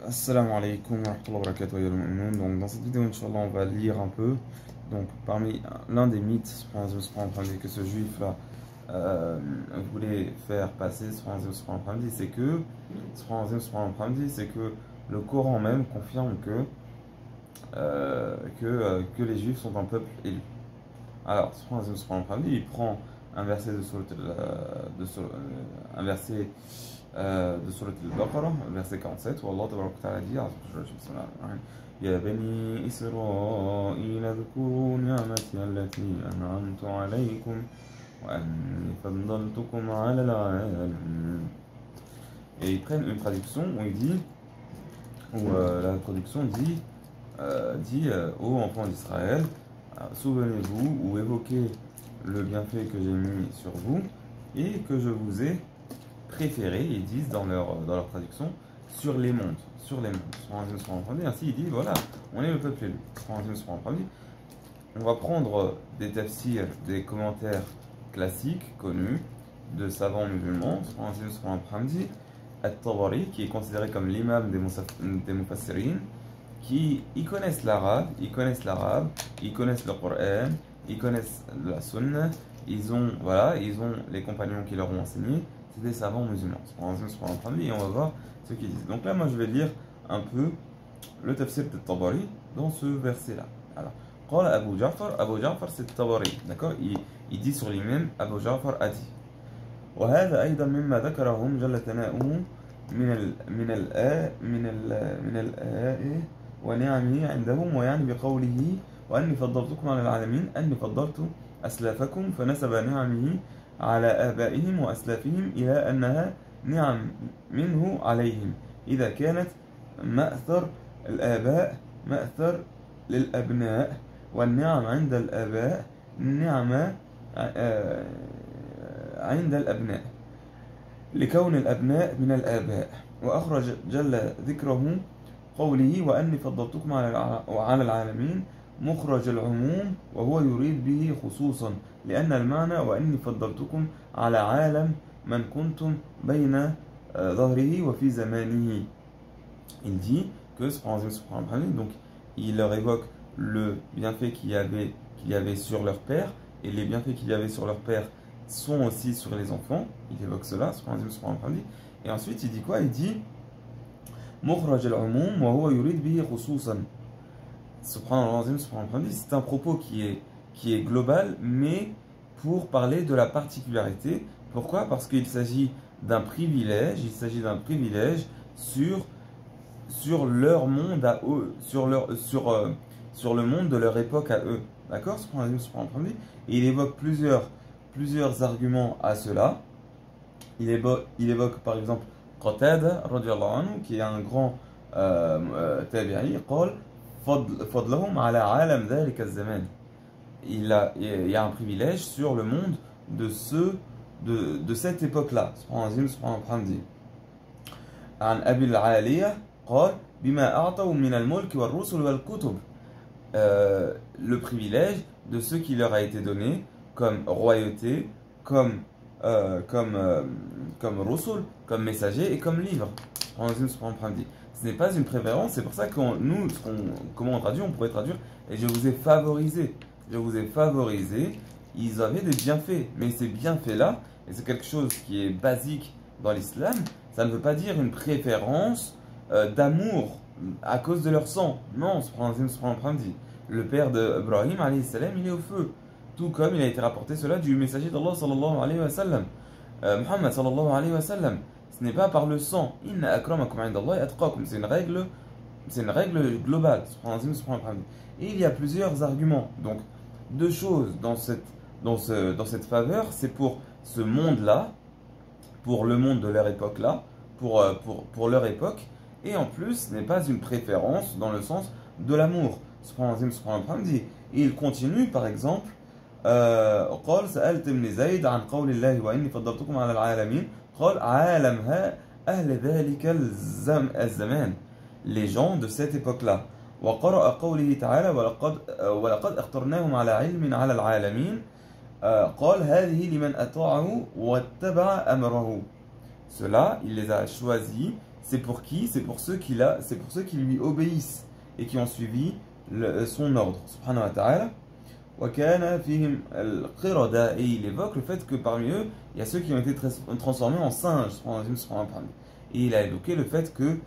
Assalamu alaikum wa rahmatullahi wa barakatuh ya al-mu'minun. Donc dans cette vidéo, Inch'Allah, on va lire un peu. Donc parmi l'un des mythes que ce juif-là voulait faire passer, c'est que le Coran même confirme que les juifs sont un peuple élu. Alors, il prend un verset un verset de Surat al-Baqarah, verset 47, où Allah tabaraka wa ta'ala dit, يا بني إسرائيل اذكروا نعمتي التي أنعمت عليكم وأني فضلتكم على العالمين. Et ils prennent une traduction où il dit, la traduction dit ô enfants d'Israël, souvenez-vous ou évoquez le bienfait que j'ai mis sur vous et que je vous ai préféré, ils disent dans leur traduction, sur les mondes. Ainsi il dit, voilà, on est le peuple élu. On va prendre des tafsirs, des commentaires classiques, connus, de savants musulmans, At-Tabari, qui est considéré comme l'imam des Mufassirin, qui ils connaissent l'arabe, ils connaissent le Coran, ils connaissent la Sunna, ils ont les compagnons qui leur ont enseigné, c'est des savants musulmans. Et on va voir ce qu'ils disent. Donc là, moi, je vais lire un peu le tafsir de Tabari dans ce verset-là. Alors, قال Abu Ja'far c'est Tabari, d'accord, il dit sur lui-même, Abu Ja'far a dit. وهذا أيضا مما ذكرهم جل ثناؤه من الآية ونعمه عندهم، ويعني بقوله وأني فضلتكم على العالمين أني فضلت أسلافكم، فنسب نعمه على آبائهم وأسلافهم إلى أنها نعم منه عليهم، إذا كانت مأثر الآباء مأثر للأبناء، والنعم عند الآباء نعمة عند الأبناء لكون الأبناء من الآباء. وأخرج جل ذكره قوله وأني فضلتكم على العالمين مخرج العموم، وهو يريد به خصوصا، لأن المعنى وأني فضلتكم على عالم من كنتم بين ظهره وفي زمانه. Il dit que donc il leur évoque le bienfait qu'il y avait sur leur père, et les bienfaits qu'il y avait sur leur père sont aussi sur les enfants. Il évoque cela, et ensuite il dit quoi? Il dit مخرج العموم وهو يريد به خصوصا. C'est un propos qui est global, mais pour parler de la particularité. Pourquoi? Parce qu'il s'agit d'un privilège, sur leur monde à eux, sur le monde de leur époque à eux. D'accord? Et il évoque plusieurs arguments à cela. Il évoque par exemple Qatada, radiallahu anhu, qui est un grand tabi'i, قال فضلهم على عالم ذلك الزمان. Il y a un privilège sur le monde de cette époque-là. عن أبي العالية قال بما أعطوا من الملك والرسل والكتب. Le privilège de ce qui leur a été donné comme royauté, comme rusul, comme messager et comme livre. Ce n'est pas une préférence, c'est pour ça que nous, comment on traduit, on pourrait traduire et je vous ai favorisé. Ils avaient des bienfaits, mais ces bienfaits-là, et c'est quelque chose qui est basique dans l'islam, ça ne veut pas dire une préférence d'amour à cause de leur sang. Non, le père d'Ibrahim, il est au feu. Tout comme il a été rapporté cela du messager d'Allah sallallahu alayhi wa sallam, Muhammad sallallahu alayhi wa sallam. Ce n'est pas par le sang. Inna akramakum indallahi atqakum. C'est une règle globale. Et il y a plusieurs arguments. Donc, deux choses dans cette faveur, c'est pour ce monde-là, pour le monde de leur époque-là, pour leur époque, et en plus, ce n'est pas une préférence dans le sens de l'amour. Et il continue, par exemple, قال سألت ابن زيد عن قول الله وإني فضلتكم على العالمين قال عالمها أهل ذلك الزمان, les gens de cette époque-là. وقرأ قوله تعالى ولقد اخترناهم على علم على العالمين قال هذه لمن أطاعه واتبع أمره. Cela, il les a choisis c'est pour qui? C'est pour ceux qui lui obéissent et qui ont suivi son ordre. Subhanahu wa ta'ala. وَكَانَ فِيهِمْ الْقِرَدَةُ. Et il évoque le fait que parmi eux, il y a ceux qui ont été transformés en singes. Et il a évoqué le fait que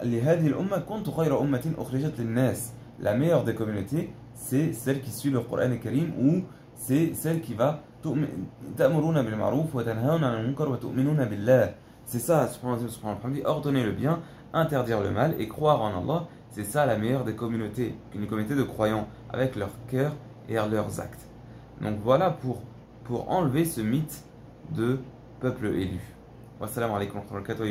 لِهَذِهِ الْأُمَّةِ كُنْتُ خَيْرَ أُمَّةٍ أُخْرِجَتْ لِلنَّاسِ. La meilleure des communautés, c'est celle qui suit le Coran Karim, ou c'est celle qui va تَأْمُرُونَ بِالْمَعْرُوفِ وَتَنْهَوْنَ عَنِ الْمُنكَرِ وَتُؤْمِنُونَ بِاللَّهِ. C'est ça, subhanahu wa ta'ala, ordonner le bien, interdire le mal et croire en Allah. C'est ça la meilleure des communautés, une communauté de croyants, avec leur cœur et leurs actes. Donc voilà pour enlever ce mythe de peuple élu. Wassalamu alaikum wa rahmatullahi wa barakatuh.